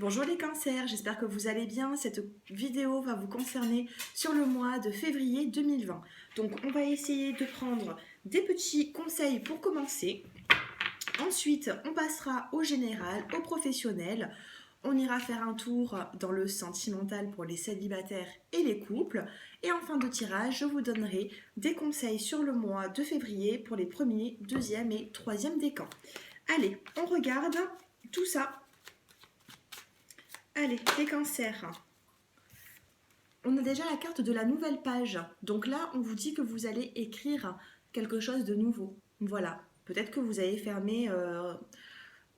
Bonjour les cancers, j'espère que vous allez bien. Cette vidéo va vous concerner sur le mois de février 2020. Donc on va essayer de prendre des petits conseils pour commencer. Ensuite, on passera au général, au professionnel. On ira faire un tour dans le sentimental pour les célibataires et les couples. Et en fin de tirage, je vous donnerai des conseils sur le mois de février pour les premiers, deuxième et troisième décans. Allez, on regarde tout ça. Allez, les cancers. On a déjà la carte de la nouvelle page. Donc là, on vous dit que vous allez écrire quelque chose de nouveau. Voilà. Peut-être que vous avez fermé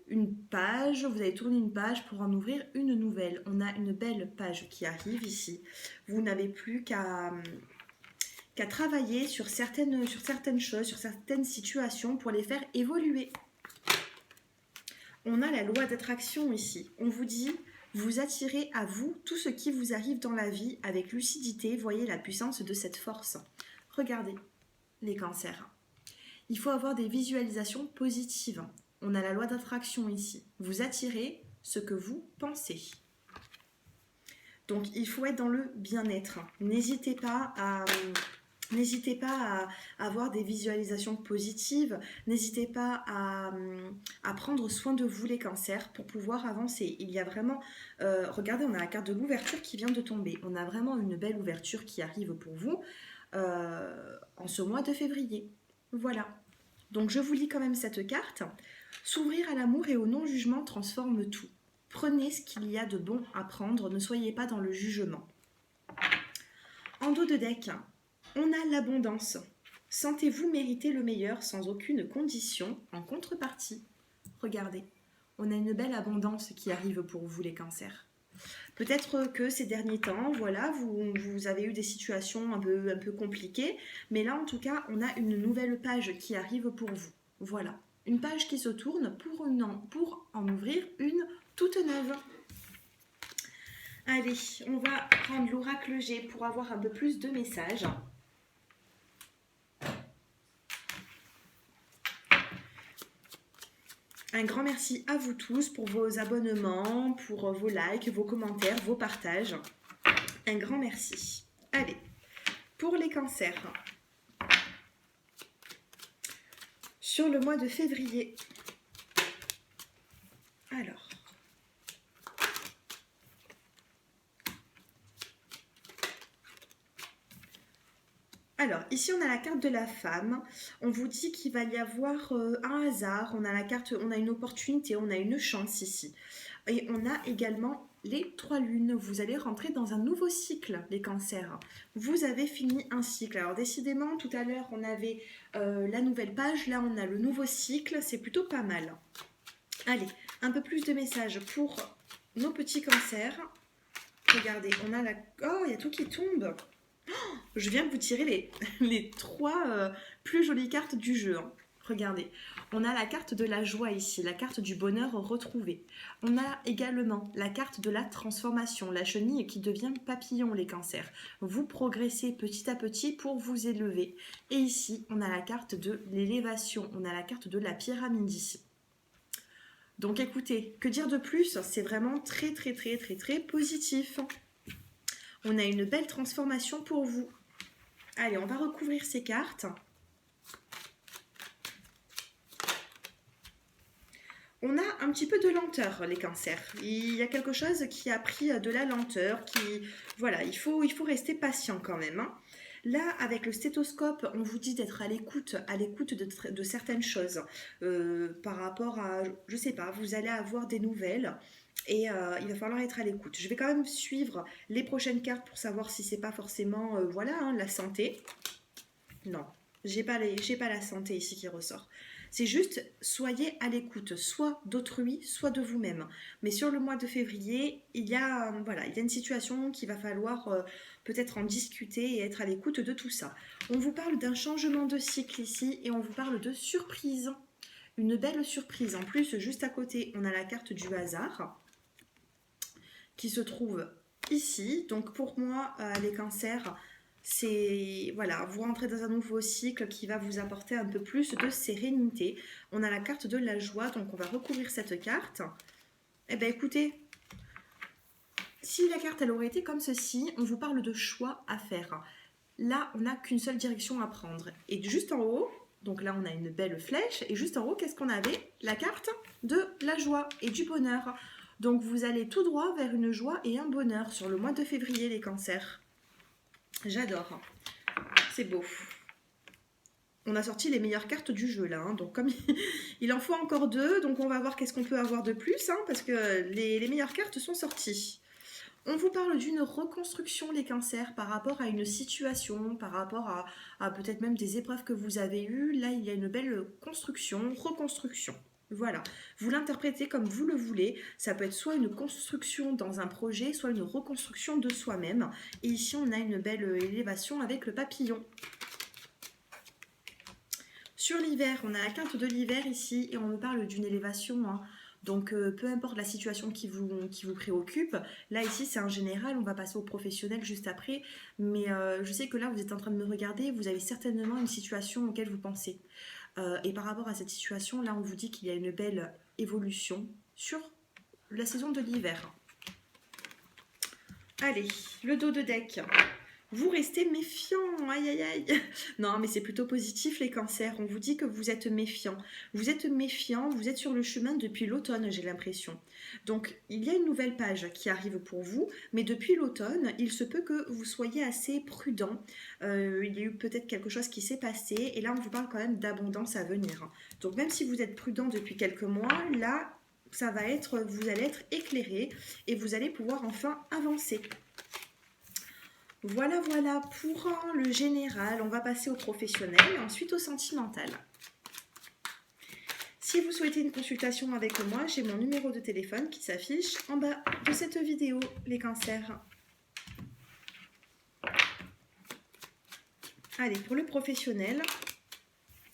une page, vous avez tourné une page pour en ouvrir une nouvelle. On a une belle page qui arrive ici. Vous n'avez plus qu'à travailler sur certaines choses, sur certaines situations pour les faire évoluer. On a la loi d'attraction ici. On vous dit... Vous attirez à vous tout ce qui vous arrive dans la vie avec lucidité. Voyez la puissance de cette force. Regardez les cancers. Il faut avoir des visualisations positives. On a la loi d'attraction ici. Vous attirez ce que vous pensez. Donc il faut être dans le bien-être. N'hésitez pas à avoir des visualisations positives. N'hésitez pas à prendre soin de vous les cancers pour pouvoir avancer. Il y a vraiment... regardez, on a la carte de l'ouverture qui vient de tomber. On a vraiment une belle ouverture qui arrive pour vous en ce mois de février. Voilà. Donc je vous lis quand même cette carte. S'ouvrir à l'amour et au non-jugement transforme tout. Prenez ce qu'il y a de bon à prendre. Ne soyez pas dans le jugement. En dos de deck... On a l'abondance. Sentez-vous mériter le meilleur sans aucune condition en contrepartie. Regardez, on a une belle abondance qui arrive pour vous les cancers. Peut-être que ces derniers temps, voilà, vous avez eu des situations un peu compliquées, mais là en tout cas, on a une nouvelle page qui arrive pour vous. Voilà, une page qui se tourne pour en ouvrir une toute neuve. Allez, on va prendre l'oracle G pour avoir un peu plus de messages. Un grand merci à vous tous pour vos abonnements, pour vos likes, vos commentaires, vos partages. Un grand merci. Allez, pour les cancers, sur le mois de février, Alors, ici on a la carte de la femme. On vous dit qu'il va y avoir un hasard. On a une opportunité, on a une chance ici. Et on a également les 3 lunes. Vous allez rentrer dans un nouveau cycle, les cancers. Vous avez fini un cycle. Alors décidément, tout à l'heure on avait la nouvelle page. Là on a le nouveau cycle. C'est plutôt pas mal. Allez, un peu plus de messages pour nos petits cancers. Regardez, on a la... Oh, il y a tout qui tombe. Je viens de vous tirer les 3 plus jolies cartes du jeu. Hein. Regardez, on a la carte de la joie ici, la carte du bonheur retrouvé. On a également la carte de la transformation, la chenille qui devient papillon, les cancers. Vous progressez petit à petit pour vous élever. Et ici, on a la carte de l'élévation, on a la carte de la pyramide ici. Donc écoutez, que dire de plus? C'est vraiment très positif. On a une belle transformation pour vous. Allez, on va recouvrir ces cartes. On a un petit peu de lenteur, les cancers. Il y a quelque chose qui a pris de la lenteur. Voilà, il faut rester patient quand même. Hein. Là, avec le stéthoscope, on vous dit d'être à l'écoute de certaines choses. Par rapport à, je sais pas, vous allez avoir des nouvelles. Et il va falloir être à l'écoute. Je vais quand même suivre les prochaines cartes pour savoir si c'est pas forcément la santé. Non, j'ai pas la santé ici qui ressort. C'est juste, soyez à l'écoute, soit d'autrui, soit de vous-même. Mais sur le mois de février, il y a une situation qu'il va falloir peut-être en discuter et être à l'écoute de tout ça. On vous parle d'un changement de cycle ici et on vous parle de surprise. Une belle surprise. En plus, juste à côté, on a la carte du hasard qui se trouve ici. Donc pour moi, les cancers, c'est voilà, vous rentrez dans un nouveau cycle qui va vous apporter un peu plus de sérénité. On a la carte de la joie, donc on va recouvrir cette carte. Eh bien écoutez, Si la carte elle aurait été comme ceci, on vous parle de choix à faire. Là, on n'a qu'une seule direction à prendre. Et juste en haut, donc là on a une belle flèche, et juste en haut, qu'est-ce qu'on avait? La carte de la joie et du bonheur. Donc vous allez tout droit vers une joie et un bonheur sur le mois de février, les cancers. J'adore. C'est beau. On a sorti les meilleures cartes du jeu là, hein. Donc comme il en faut encore deux, donc on va voir qu'est-ce qu'on peut avoir de plus, hein, parce que les meilleures cartes sont sorties. On vous parle d'une reconstruction, les cancers, par rapport à une situation, par rapport à peut-être même des épreuves que vous avez eues. Là, il y a une belle construction, reconstruction. Voilà, vous l'interprétez comme vous le voulez. Ça peut être soit une construction dans un projet, soit une reconstruction de soi-même. Et ici, on a une belle élévation avec le papillon. Sur l'hiver, on a la carte de l'hiver ici et on me parle d'une élévation, hein. Donc peu importe la situation qui vous préoccupe, là ici c'est en général, on va passer au professionnel juste après, mais je sais que là vous êtes en train de me regarder, vous avez certainement une situation auquel vous pensez. Et par rapport à cette situation, là on vous dit qu'il y a une belle évolution sur la saison de l'hiver. Allez, le dos de deck. Vous restez méfiant, aïe aïe aïe. Non, mais c'est plutôt positif les cancers. On vous dit que vous êtes méfiant. Vous êtes méfiant, vous êtes sur le chemin depuis l'automne, j'ai l'impression. Donc, il y a une nouvelle page qui arrive pour vous, mais depuis l'automne, il se peut que vous soyez assez prudent. Il y a eu peut-être quelque chose qui s'est passé, et là, on vous parle quand même d'abondance à venir. Donc, même si vous êtes prudent depuis quelques mois, là, ça va être, vous allez être éclairé et vous allez pouvoir enfin avancer. Voilà, voilà pour le général. On va passer au professionnel et ensuite au sentimental. Si vous souhaitez une consultation avec moi, j'ai mon numéro de téléphone qui s'affiche en bas de cette vidéo, les cancers. Allez, pour le professionnel,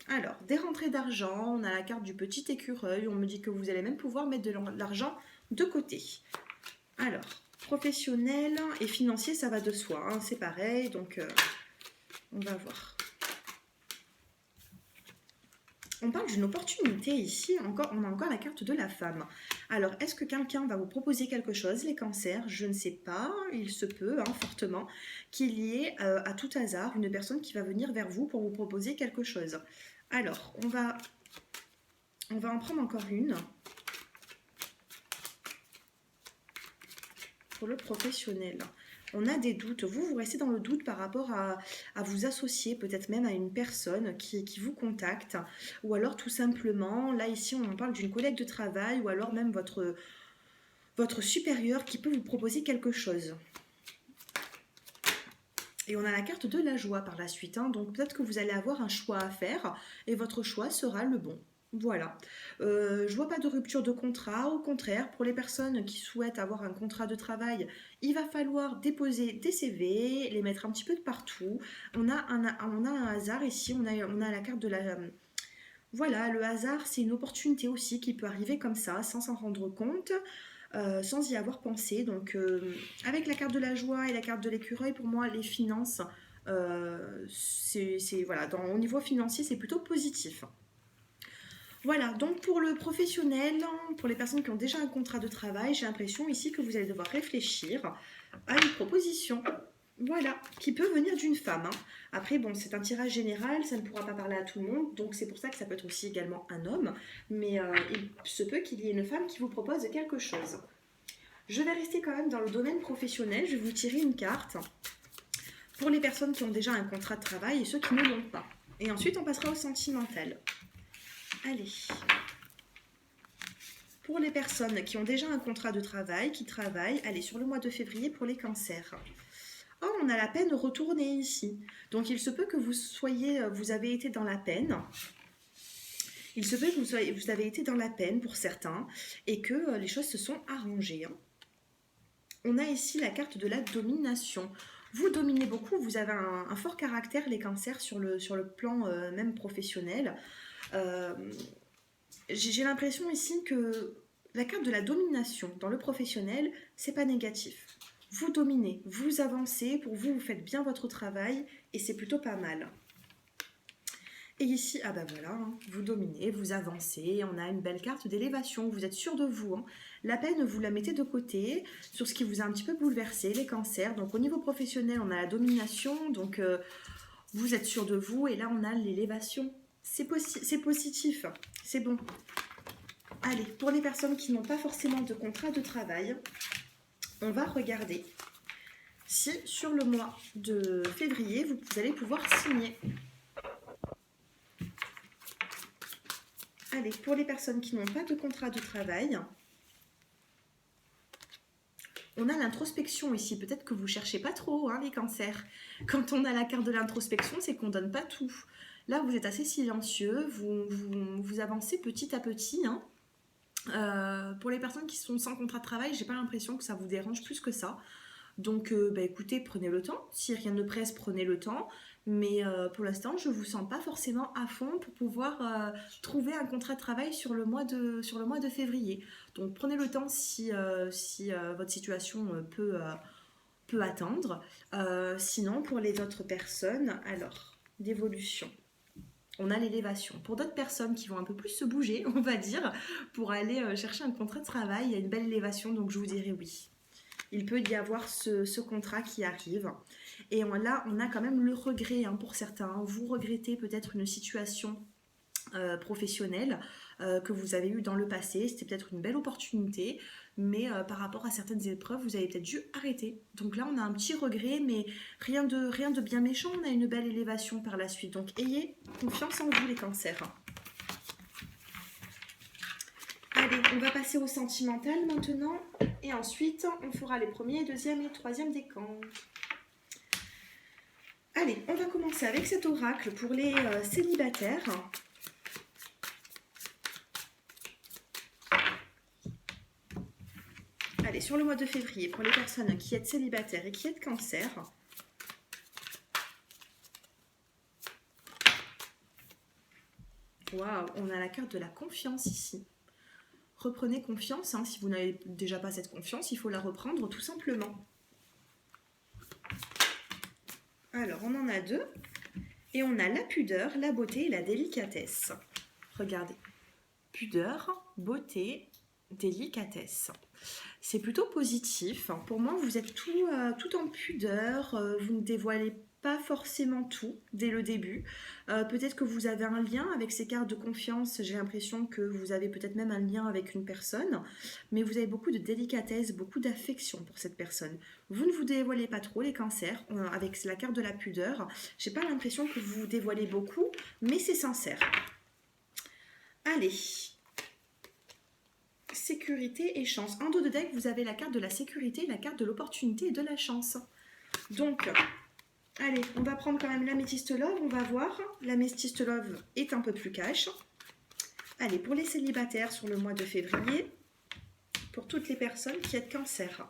alors, des rentrées d'argent, on a la carte du petit écureuil, on me dit que vous allez même pouvoir mettre de l'argent de côté. Alors, professionnel et financier, ça va de soi, hein, c'est pareil, donc on va voir. On parle d'une opportunité ici, on a encore la carte de la femme. Alors, est-ce que quelqu'un va vous proposer quelque chose, les cancers? Je ne sais pas, il se peut, hein, fortement, qu'il y ait à tout hasard une personne qui va venir vers vous pour vous proposer quelque chose. Alors, on va en prendre encore une. Pour le professionnel, on a des doutes. Vous restez dans le doute par rapport à vous associer, peut-être même à une personne qui vous contacte, ou alors tout simplement, là ici on parle d'une collègue de travail, ou alors même votre supérieur qui peut vous proposer quelque chose. Et on a la carte de la joie par la suite, hein, donc peut-être que vous allez avoir un choix à faire, et votre choix sera le bon. Voilà, je vois pas de rupture de contrat, au contraire, pour les personnes qui souhaitent avoir un contrat de travail, il va falloir déposer des CV, les mettre un petit peu de partout. On a un hasard ici, on a la carte de la... Voilà, le hasard, c'est une opportunité aussi qui peut arriver comme ça, sans s'en rendre compte, sans y avoir pensé. Donc, avec la carte de la joie et la carte de l'écureuil, pour moi, les finances, voilà, au niveau financier, c'est plutôt positif. Voilà, donc pour le professionnel, pour les personnes qui ont déjà un contrat de travail, j'ai l'impression ici que vous allez devoir réfléchir à une proposition, voilà, qui peut venir d'une femme, hein. Après, bon, c'est un tirage général, ça ne pourra pas parler à tout le monde, donc c'est pour ça que ça peut être aussi également un homme, mais il se peut qu'il y ait une femme qui vous propose quelque chose. Je vais rester quand même dans le domaine professionnel, je vais vous tirer une carte pour les personnes qui ont déjà un contrat de travail et ceux qui ne l'ont pas. Et ensuite, on passera au sentimental. Allez, pour les personnes qui ont déjà un contrat de travail, qui travaillent, allez, sur le mois de février pour les cancers. Oh, on a la peine retournée ici. Donc, il se peut que vous avez été dans la peine. Il se peut que vous avez été dans la peine pour certains et que les choses se sont arrangées, hein. On a ici la carte de la domination. Vous dominez beaucoup, vous avez un fort caractère, les cancers, sur le plan même professionnel. J'ai l'impression ici que la carte de la domination dans le professionnel, c'est pas négatif. Vous dominez, vous avancez, pour vous, vous faites bien votre travail et c'est plutôt pas mal. Et ici, ah bah voilà, hein, vous dominez, vous avancez, on a une belle carte d'élévation, vous êtes sûr de vous, hein. La peine, vous la mettez de côté sur ce qui vous a un petit peu bouleversé, les cancers. Donc au niveau professionnel, on a la domination, donc vous êtes sûr de vous, et là on a l'élévation. C'est positif, c'est bon. Allez, pour les personnes qui n'ont pas forcément de contrat de travail, on va regarder si sur le mois de février, vous allez pouvoir signer. Allez, pour les personnes qui n'ont pas de contrat de travail, on a l'introspection ici. Peut-être que vous ne cherchez pas trop, hein, les cancers. Quand on a la carte de l'introspection, c'est qu'on ne donne pas tout. Là, vous êtes assez silencieux, vous avancez petit à petit, hein. Pour les personnes qui sont sans contrat de travail, j'ai pas l'impression que ça vous dérange plus que ça. Donc, écoutez, prenez le temps. Si rien ne presse, prenez le temps. Mais pour l'instant, je ne vous sens pas forcément à fond pour pouvoir trouver un contrat de travail sur le mois de février. Donc, prenez le temps si votre situation peut attendre. Sinon, pour les autres personnes, alors, d'évolution. On a l'élévation. Pour d'autres personnes qui vont un peu plus se bouger, on va dire, pour aller chercher un contrat de travail, il y a une belle élévation, donc je vous dirais oui. Il peut y avoir ce contrat qui arrive. Et là, on a quand même le regret, hein, pour certains. Vous regrettez peut-être une situation professionnelle que vous avez eue dans le passé. C'était peut-être une belle opportunité, mais par rapport à certaines épreuves, vous avez peut-être dû arrêter. Donc là, on a un petit regret, mais rien de bien méchant. On a une belle élévation par la suite. Donc ayez confiance en vous, les cancers. Allez, on va passer au sentimental maintenant. Et ensuite, on fera les premiers, deuxième et troisième décomptes. Allez, on va commencer avec cet oracle pour les célibataires. Allez, sur le mois de février, pour les personnes qui êtes célibataires et qui êtes cancer. Waouh, on a la carte de la confiance ici. Reprenez confiance, hein. Si vous n'avez déjà pas cette confiance, il faut la reprendre tout simplement. Alors, on en a deux. Et on a la pudeur, la beauté et la délicatesse. Regardez. Pudeur, beauté, délicatesse. C'est plutôt positif. Pour moi, vous êtes tout en pudeur. Vous ne dévoilez pas forcément tout dès le début. Peut-être que vous avez un lien avec ces cartes de confiance. J'ai l'impression que vous avez peut-être même un lien avec une personne. Mais vous avez beaucoup de délicatesse, beaucoup d'affection pour cette personne. Vous ne vous dévoilez pas trop, les cancers. Avec la carte de la pudeur, j'ai pas l'impression que vous vous dévoilez beaucoup, mais c'est sincère. Allez. Sécurité et chance. En dos de deck, vous avez la carte de la sécurité, la carte de l'opportunité et de la chance. Donc, allez, on va prendre quand même l'améthyste love, on va voir. L'améthyste love est un peu plus cash. Allez, pour les célibataires sur le mois de février, pour toutes les personnes qui êtes cancer.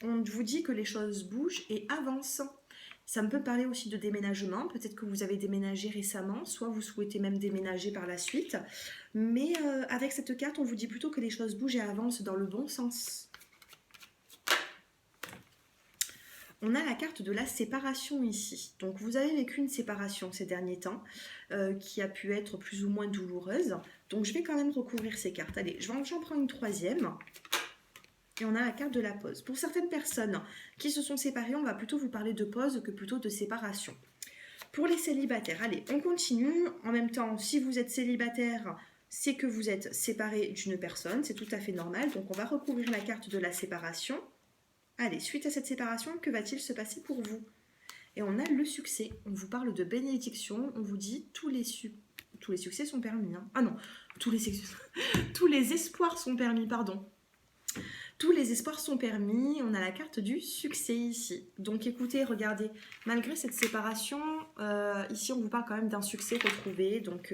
On vous dit que les choses bougent et avancent. Ça me peut parler aussi de déménagement. Peut-être que vous avez déménagé récemment, soit vous souhaitez même déménager par la suite. Mais avec cette carte, on vous dit plutôt que les choses bougent et avancent dans le bon sens. On a la carte de la séparation ici. Donc vous avez vécu une séparation ces derniers temps qui a pu être plus ou moins douloureuse. Donc je vais quand même recouvrir ces cartes. Allez, j'en prends une troisième. Et on a la carte de la pause. Pour certaines personnes qui se sont séparées, on va plutôt vous parler de pause que plutôt de séparation. Pour les célibataires, allez, on continue. En même temps, si vous êtes célibataire, c'est que vous êtes séparé d'une personne. C'est tout à fait normal. Donc, on va recouvrir la carte de la séparation. Allez, suite à cette séparation, que va-t-il se passer pour vous? Et on a le succès. On vous parle de bénédiction. On vous dit tous les succès sont permis. Hein. Ah non, tous les espoirs sont permis, pardon. Tous les espoirs sont permis, on a la carte du succès ici. Donc écoutez, regardez, malgré cette séparation, ici on vous parle quand même d'un succès retrouvé. Donc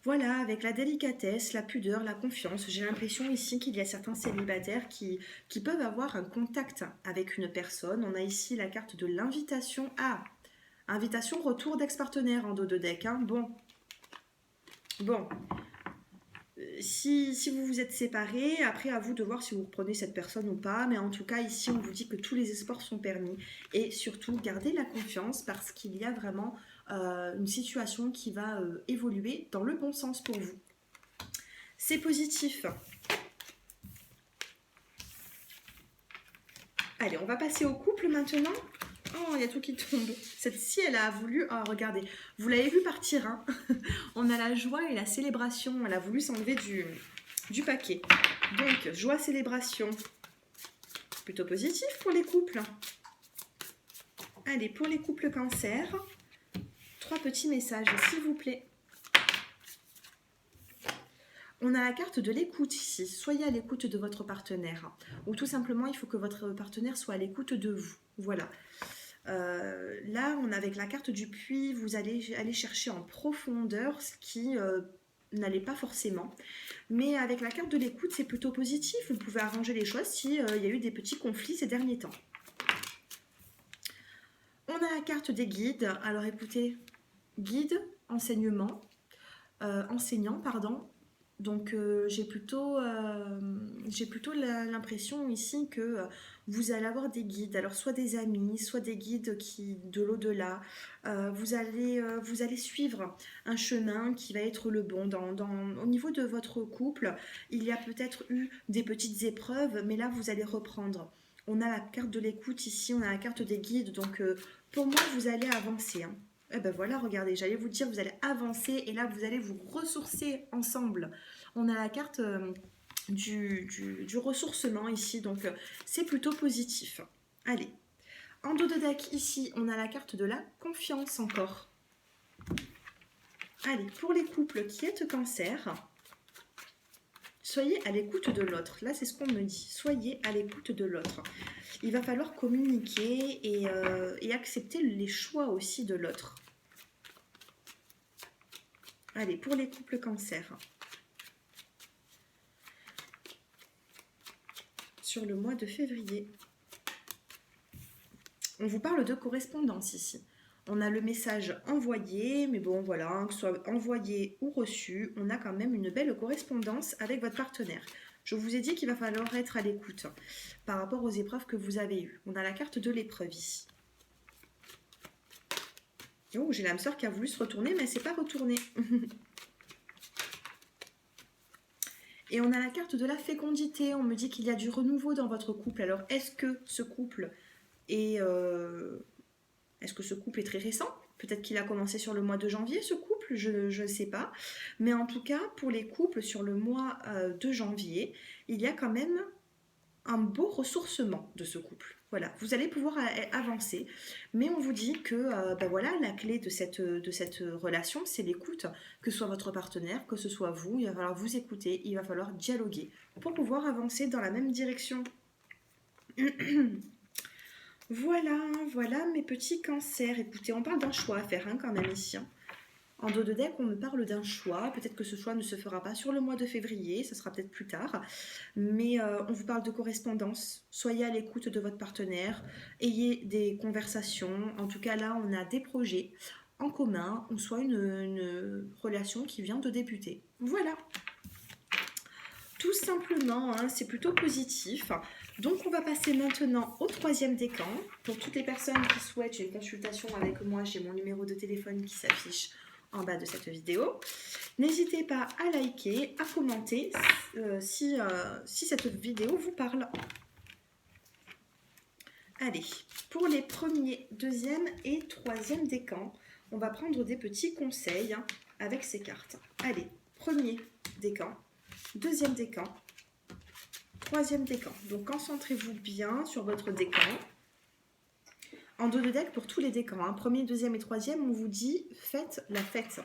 voilà, avec la délicatesse, la pudeur, la confiance, j'ai l'impression ici qu'il y a certains célibataires qui peuvent avoir un contact avec une personne. On a ici la carte de l'invitation. Ah, invitation retour d'ex-partenaire en dos de deck. Hein. Bon. Si vous vous êtes séparés, après à vous de voir si vous reprenez cette personne ou pas, mais en tout cas ici on vous dit que tous les espoirs sont permis et surtout gardez la confiance parce qu'il y a vraiment une situation qui va évoluer dans le bon sens pour vous. C'est positif. Allez, on va passer au couple maintenant. Oh, il y a tout qui tombe. Cette-ci, elle a voulu... Oh, regardez, vous l'avez vu partir, hein. On a la joie et la célébration. Elle a voulu s'enlever du paquet. Donc, joie, célébration. Plutôt positif pour les couples. Allez, pour les couples cancer, 3 petits messages, s'il vous plaît. On a la carte de l'écoute ici. Soyez à l'écoute de votre partenaire. Ou tout simplement, il faut que votre partenaire soit à l'écoute de vous. Voilà. Là, on a avec la carte du puits, vous allez aller chercher en profondeur ce qui n'allait pas forcément. Mais avec la carte de l'écoute, c'est plutôt positif. Vous pouvez arranger les choses s'il y a eu des petits conflits ces derniers temps. On a la carte des guides. Alors écoutez, guide, enseignement, enseignant, pardon. Donc j'ai plutôt l'impression ici que vous allez avoir des guides, alors soit des amis, soit des guides qui de l'au-delà. Vous allez suivre un chemin qui va être le bon. Au niveau de votre couple, il y a peut-être eu des petites épreuves, mais là vous allez reprendre. On a la carte de l'écoute ici, on a la carte des guides, donc pour moi vous allez avancer, hein. Eh ben voilà, regardez, j'allais vous dire, vous allez avancer et là, vous allez vous ressourcer ensemble. On a la carte du ressourcement ici, donc c'est plutôt positif. Allez, en dos de deck, ici, on a la carte de la confiance encore. Allez, pour les couples qui êtes cancer, soyez à l'écoute de l'autre. Là, c'est ce qu'on me dit. Soyez à l'écoute de l'autre. Il va falloir communiquer et accepter les choix aussi de l'autre. Allez, pour les couples cancer. Sur le mois de février. On vous parle de correspondance ici. On a le message envoyé, mais bon voilà, que ce soit envoyé ou reçu, on a quand même une belle correspondance avec votre partenaire. Je vous ai dit qu'il va falloir être à l'écoute par rapport aux épreuves que vous avez eues. On a la carte de l'épreuve ici. Oh, j'ai l'âme sœur qui a voulu se retourner, mais elle ne s'est pas retournée. Et on a la carte de la fécondité. On me dit qu'il y a du renouveau dans votre couple. Alors, est-ce que ce couple est très récent? Peut-être qu'il a commencé sur le mois de janvier, ce couple, je ne sais pas. Mais en tout cas, pour les couples sur le mois de janvier, il y a quand même un beau ressourcement de ce couple. Voilà, vous allez pouvoir avancer, mais on vous dit que voilà, la clé de cette relation, c'est l'écoute, que ce soit votre partenaire, que ce soit vous, il va falloir vous écouter, il va falloir dialoguer pour pouvoir avancer dans la même direction. Voilà mes petits cancers. Écoutez, on parle d'un choix à faire quand même ici. En dos de deck, on me parle d'un choix. Peut-être que ce choix ne se fera pas sur le mois de février, ça sera peut-être plus tard. Mais on vous parle de correspondance. Soyez à l'écoute de votre partenaire. Ayez des conversations. En tout cas, là, on a des projets en commun, ou soit une relation qui vient de débuter. Voilà. Tout simplement, hein, c'est plutôt positif. Donc, on va passer maintenant au 3e décan. Pour toutes les personnes qui souhaitent une consultation avec moi, j'ai mon numéro de téléphone qui s'affiche en bas de cette vidéo. N'hésitez pas à liker, à commenter si cette vidéo vous parle. Allez, pour les 1er, 2e et 3e décans, on va prendre des petits conseils avec ces cartes. Allez, 1er décan, 2e décan, 3e décan. Donc concentrez-vous bien sur votre décan. En dos de deck pour tous les décans, 1er, 2e et 3e, on vous dit faites la fête.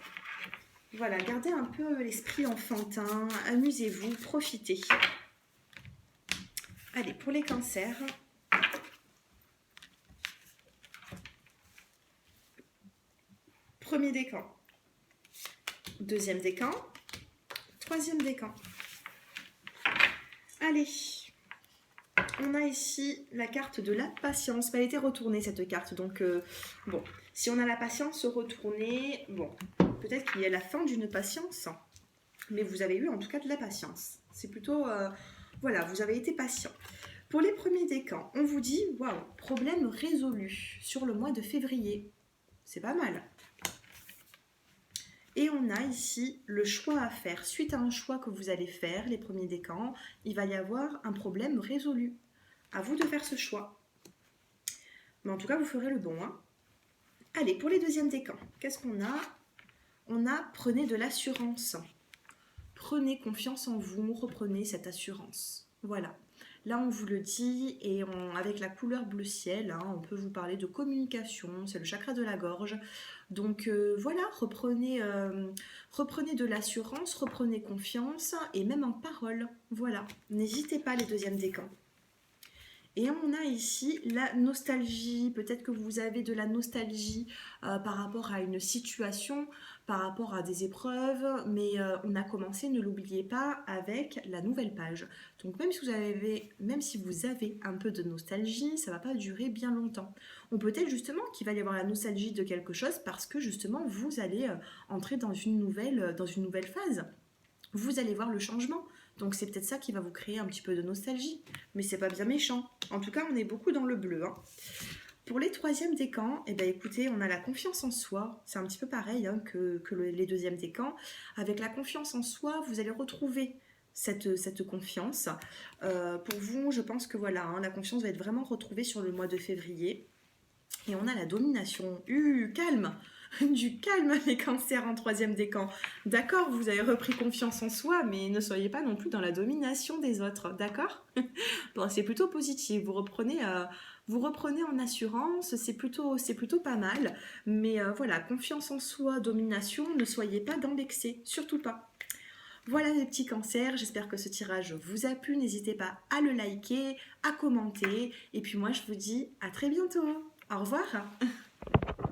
Voilà, gardez un peu l'esprit enfantin, amusez-vous, profitez. Allez, pour les cancers. Premier décan, 2e décan, 3e décan. Allez, on a ici la carte de la patience. Elle a été retournée cette carte, donc bon, si on a la patience retournée, bon, peut-être qu'il y a la fin d'une patience. mais vous avez eu en tout cas de la patience. C'est plutôt, voilà, vous avez été patient. Pour les premiers décans, on vous dit, waouh, problème résolu sur le mois de février. C'est pas mal. Et on a ici le choix à faire. Suite à un choix que vous allez faire, les premiers décans, il va y avoir un problème résolu. À vous de faire ce choix. Mais en tout cas, vous ferez le bon. Hein. Allez, pour les deuxièmes décans, qu'est-ce qu'on a? On a prenez de l'assurance. Prenez confiance en vous, reprenez cette assurance. Voilà. Là, on vous le dit, et avec la couleur bleu ciel, hein, on peut vous parler de communication, c'est le chakra de la gorge. Donc voilà, reprenez de l'assurance, reprenez confiance, et même en parole. Voilà, n'hésitez pas les deuxièmes décans. Et on a ici la nostalgie. Peut-être que vous avez de la nostalgie par rapport à une situation, par rapport à des épreuves, mais on a commencé, ne l'oubliez pas, avec la nouvelle page. Donc même si vous avez un peu de nostalgie, ça ne va pas durer bien longtemps. On peut être justement qu'il va y avoir la nostalgie de quelque chose parce que justement vous allez entrer dans une nouvelle phase. Vous allez voir le changement. Donc c'est peut-être ça qui va vous créer un petit peu de nostalgie. Mais c'est pas bien méchant. En tout cas, on est beaucoup dans le bleu. Hein. Pour les troisièmes décans, eh ben, écoutez, on a la confiance en soi. C'est un petit peu pareil hein, que les deuxièmes décans. Avec la confiance en soi, vous allez retrouver cette confiance. Pour vous, je pense que voilà, hein, la confiance va être vraiment retrouvée sur le mois de février. Et on a la domination. Calme! Du calme les cancers en troisième décan. D'accord, vous avez repris confiance en soi, mais ne soyez pas non plus dans la domination des autres, d'accord? Bon, c'est plutôt positif, vous reprenez en assurance, c'est plutôt pas mal, mais voilà, confiance en soi, domination, ne soyez pas dans l'excès, surtout pas. Voilà les petits cancers, j'espère que ce tirage vous a plu, n'hésitez pas à le liker, à commenter, et puis moi je vous dis à très bientôt, au revoir.